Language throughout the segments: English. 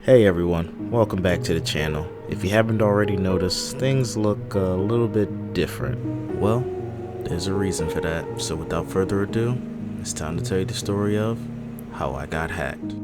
Hey everyone, welcome back to the channel. If you haven't already noticed, things look a little bit different. Well, there's a reason for that, so without further ado, it's time to tell you the story of how I got hacked.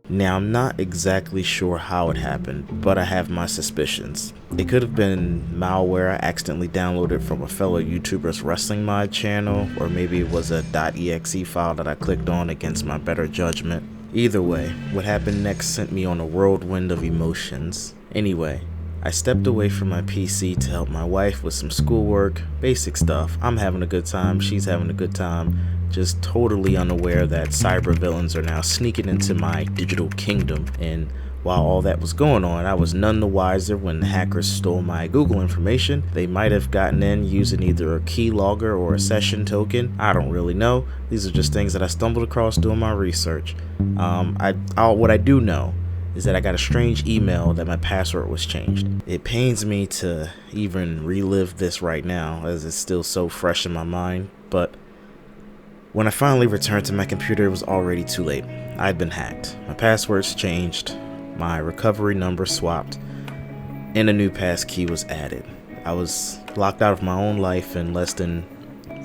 Now, I'm not exactly sure how it happened, but I have my suspicions. It could have been malware I accidentally downloaded from a fellow YouTuber's wrestling mod channel, or maybe it was a .exe file that I clicked on against my better judgment. Either way, what happened next sent me on a whirlwind of emotions. Anyway, I stepped away from my PC to help my wife with some schoolwork, basic stuff. I'm having a good time, she's having a good time, just totally unaware that cyber villains are now sneaking into my digital kingdom. And while all that was going on, I was none the wiser when the hackers stole my Google information. They might have gotten in using either a keylogger or a session token. I don't really know. These are just things that I stumbled across doing my research. What I do know is that I got a strange email that my password was changed. It pains me to even relive this right now, as it's still so fresh in my mind, but when I finally returned to my computer, it was already too late. I'd been hacked. My passwords changed, my recovery number swapped, and a new passkey was added. I was locked out of my own life in less than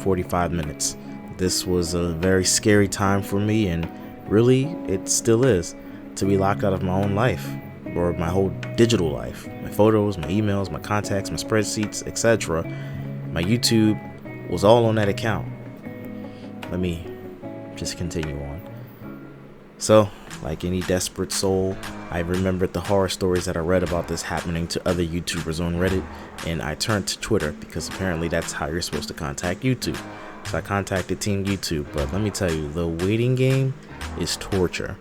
45 minutes. This was a very scary time for me, and really, it still is, to be locked out of my own life, or my whole digital life. My photos, my emails, my contacts, my spreadsheets, etc. My YouTube was all on that account. Let me just continue on. So, like any desperate soul, I remembered the horror stories that I read about this happening to other YouTubers on Reddit, and I turned to Twitter because apparently that's how you're supposed to contact YouTube. So I contacted Team YouTube, but let me tell you, the waiting game is torture.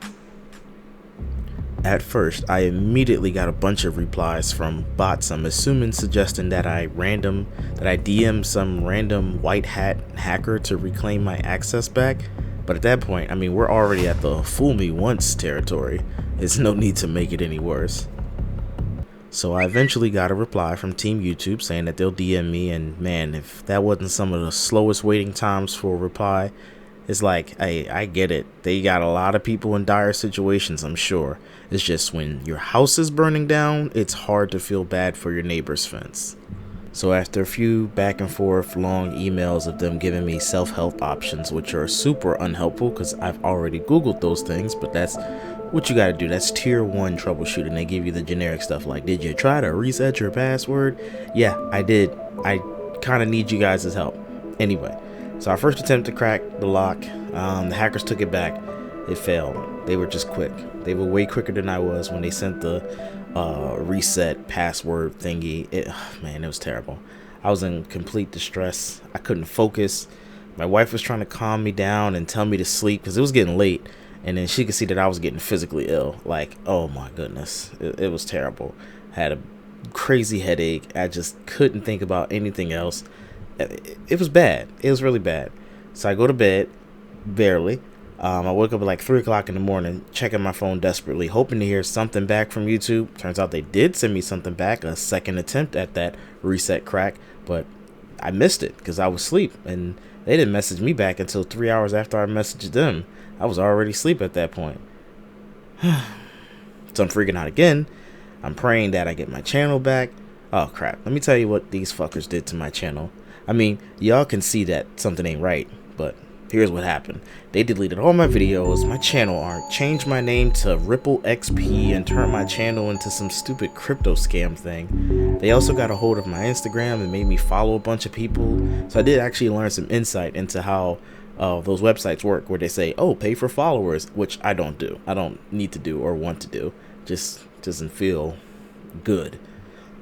At first, I immediately got a bunch of replies from bots, I'm assuming, suggesting that I DM some random white hat hacker to reclaim my access back. But at that point, we're already at the fool me once territory. There's no need to make it any worse. So I eventually got a reply from Team YouTube saying that they'll DM me, and man, if that wasn't some of the slowest waiting times for a reply, it's like, hey, I get it. They got a lot of people in dire situations, I'm sure. It's just when your house is burning down, it's hard to feel bad for your neighbor's fence. So after a few back and forth long emails of them giving me self-help options, which are super unhelpful because I've already Googled those things, but that's what you gotta do. That's tier 1 troubleshooting. They give you the generic stuff like, did you try to reset your password? Yeah, I did. I kind of need you guys' help. Anyway. So our first attempt to crack the lock, the hackers took it back. It failed. They were just quick. They were way quicker than I was when they sent the reset password thingy. It was terrible. I was in complete distress. I couldn't focus. My wife was trying to calm me down and tell me to sleep because it was getting late. And then she could see that I was getting physically ill. Like, oh my goodness. It was terrible. I had a crazy headache. I just couldn't think about anything else. It was bad. It was really bad. So I go to bed, barely. I woke up at like 3 o'clock in the morning, checking my phone desperately, hoping to hear something back from YouTube. Turns out they did send me something back, a second attempt at that reset crack, but I missed it because I was asleep, and they didn't message me back until 3 hours after I messaged them. I was already asleep at that point. So I'm freaking out again. I'm praying that I get my channel back. Oh crap, let me tell you what these fuckers did to my channel. Y'all can see that something ain't right, but here's what happened. They deleted all my videos, my channel art, changed my name to Ripple XP, and turned my channel into some stupid crypto scam thing. They also got a hold of my Instagram and made me follow a bunch of people. So I did actually learn some insight into how those websites work, where they say, oh, pay for followers, which I don't do. I don't need to do or want to do. Just doesn't feel good.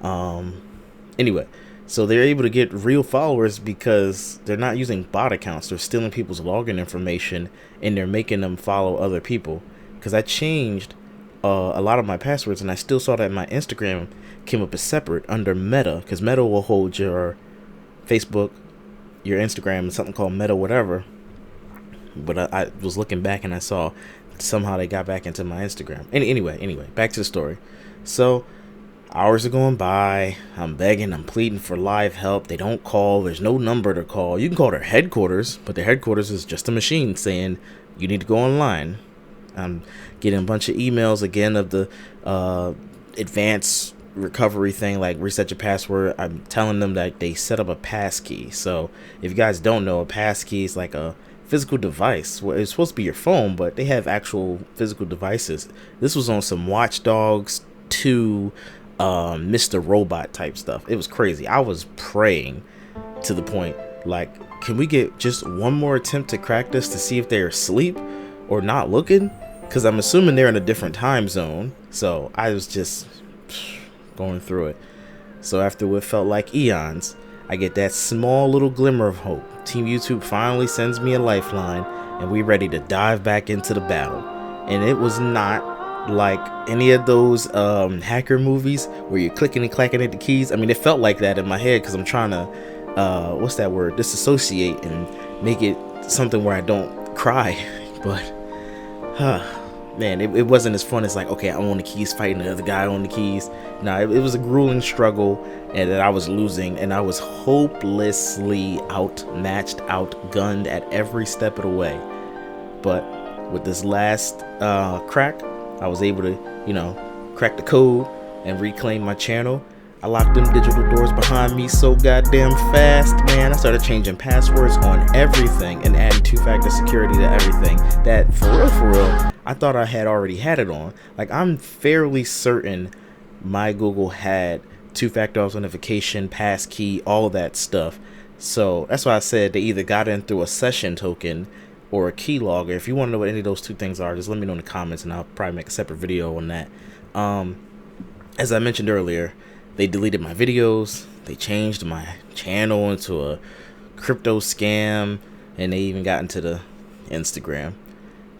Anyway. So they're able to get real followers because they're not using bot accounts. They're stealing people's login information and they're making them follow other people. Because I changed a lot of my passwords, and I still saw that my Instagram came up as separate under Meta, because Meta will hold your Facebook, your Instagram, and something called Meta whatever. But I was looking back and I saw somehow they got back into my Instagram. Anyway, back to the story. So Hours are going by. I'm begging, I'm pleading for live help. They don't call. There's no number to call. You can call their headquarters, but their headquarters is just a machine saying you need to go online. I'm getting a bunch of emails again of the advanced recovery thing, like reset your password. I'm telling them that they set up a passkey. So if you guys don't know, a passkey is like a physical device. Well, it's supposed to be your phone, but they have actual physical devices. This was on some Watch Dogs 2 Mr. Robot type stuff. It was crazy. I was praying to the point, like, can we get just one more attempt to crack this to see if they're asleep or not looking? Because I'm assuming they're in a different time zone. So I was just going through it. So after what felt like eons, I get that small little glimmer of hope. Team YouTube finally sends me a lifeline, and we ready to dive back into the battle. And it was not like any of those hacker movies where you're clicking and clacking at the keys. I mean, it felt like that in my head because I'm trying to what's that word, disassociate and make it something where I don't cry. But man, it wasn't as fun as like, okay, I'm on the keys fighting the other guy on the keys. No, it was a grueling struggle, and that I was losing, and I was hopelessly outmatched, outgunned at every step of the way. But with this last crack, I was able to, crack the code and reclaim my channel. I locked them digital doors behind me so goddamn fast, man. I started changing passwords on everything and adding two-factor security to everything. That, for real, I thought I had already had it on. Like, I'm fairly certain my Google had two-factor authentication, passkey, all of that stuff. So that's why I said they either got in through a session token or a keylogger. If you want to know what any of those two things are, just let me know in the comments, and I'll probably make a separate video on that. As I mentioned earlier, they deleted my videos, they changed my channel into a crypto scam, and they even got into the Instagram.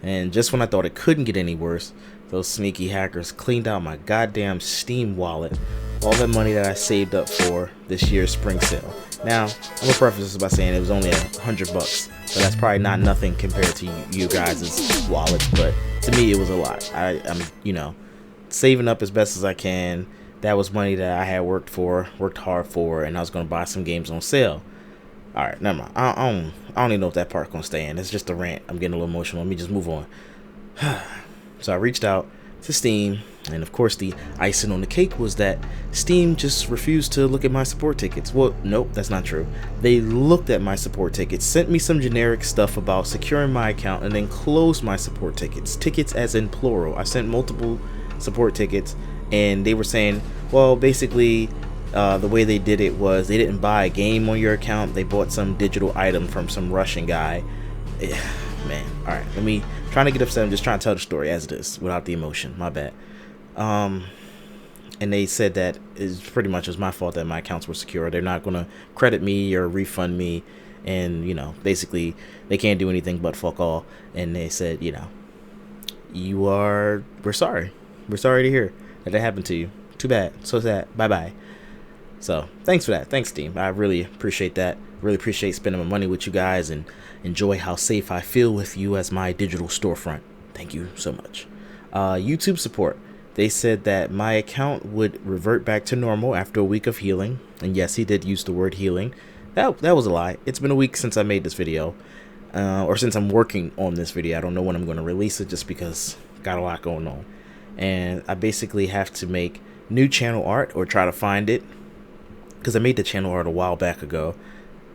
And just when I thought it couldn't get any worse, those sneaky hackers cleaned out my goddamn Steam wallet, all the money that I saved up for this year's spring sale. Now, I'm gonna preface this by saying it was only $100, so that's probably not nothing compared to you guys' wallets, but to me it was a lot. I'm saving up as best as I can. That was money that I had worked hard for, and I was gonna buy some games on sale. All right, never mind. I don't even know if that part's gonna stay in. It's just a rant. I'm getting a little emotional. Let me just move on. So I reached out to Steam, and of course the icing on the cake was that Steam just refused to look at my support tickets. Well, nope, that's not true. They looked at my support tickets, sent me some generic stuff about securing my account, and then closed my support tickets. Tickets as in plural. I sent multiple support tickets, and they were saying, well, basically the way they did it was they didn't buy a game on your account. They bought some digital item from some Russian guy. Man, all right, let me trying to get upset. I'm just trying to tell the story as it is without the emotion. My bad. And they said that it's pretty much was my fault that my accounts were secure. They're not gonna credit me or refund me, and basically they can't do anything but fuck all. And they said, we're sorry. We're sorry to hear that happened to you. Too bad. So sad. Bye bye. So thanks for that. Thanks, team. I really appreciate that. Really appreciate spending my money with you guys and enjoy how safe I feel with you as my digital storefront. Thank you so much. YouTube support. They said that my account would revert back to normal after a week of healing. And yes, he did use the word healing. That was a lie. It's been a week since I made this video. Or since I'm working on this video. I don't know when I'm going to release it just because got a lot going on. And I basically have to make new channel art or try to find it, because I made the channel art a while back ago,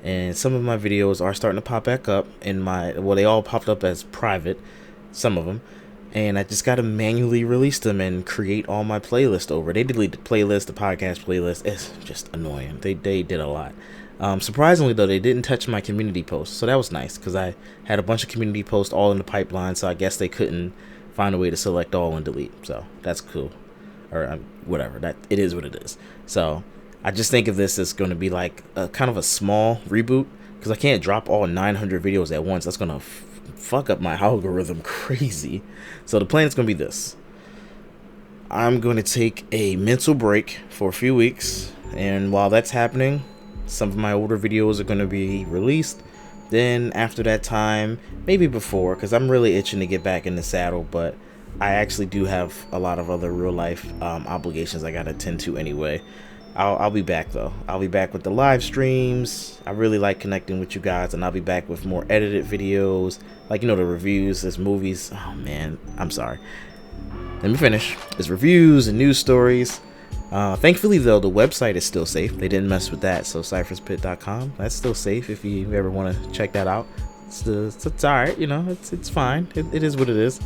and some of my videos are starting to pop back up in they all popped up as private, some of them, and I just got to manually release them and create all my playlist over. They deleted the playlist, the podcast playlist. It's just annoying. They did a lot. Surprisingly though, they didn't touch my community posts, so that was nice because I had a bunch of community posts all in the pipeline, so I guess they couldn't find a way to select all and delete. So that's cool, or whatever. That it is what it is. So I just think of this as going to be like a kind of a small reboot, because I can't drop all 900 videos at once. That's going to fuck up my algorithm crazy. So the plan is going to be this. I'm going to take a mental break for a few weeks, and while that's happening, some of my older videos are going to be released. Then after that time, maybe before, because I'm really itching to get back in the saddle, but I actually do have a lot of other real life obligations I gotta attend to anyway. I'll be back though. I'll be back with the live streams. I really like connecting with you guys, and I'll be back with more edited videos, like, you know, the reviews, there's movies. Oh man, I'm sorry. Let me finish. There's reviews and news stories. Thankfully though, the website is still safe. They didn't mess with that, so cypherspit.com, that's still safe if you ever want to check that out. It's all right, you know, it's fine. It is what it is.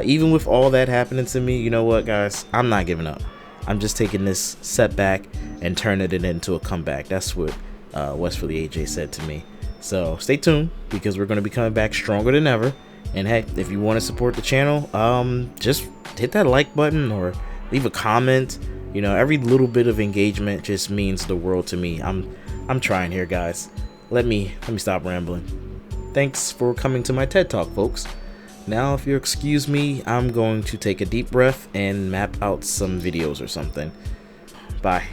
Even with all that happening to me, you know what, guys? I'm not giving up. I'm just taking this setback and turning it into a comeback. That's what West Philly AJ said to me. So stay tuned, because we're going to be coming back stronger than ever. And hey, if you want to support the channel, just hit that like button or leave a comment. You know, every little bit of engagement just means the world to me. I'm trying here, guys. Let me stop rambling. Thanks for coming to my TED Talk, folks. Now, if you'll excuse me, I'm going to take a deep breath and map out some videos or something. Bye.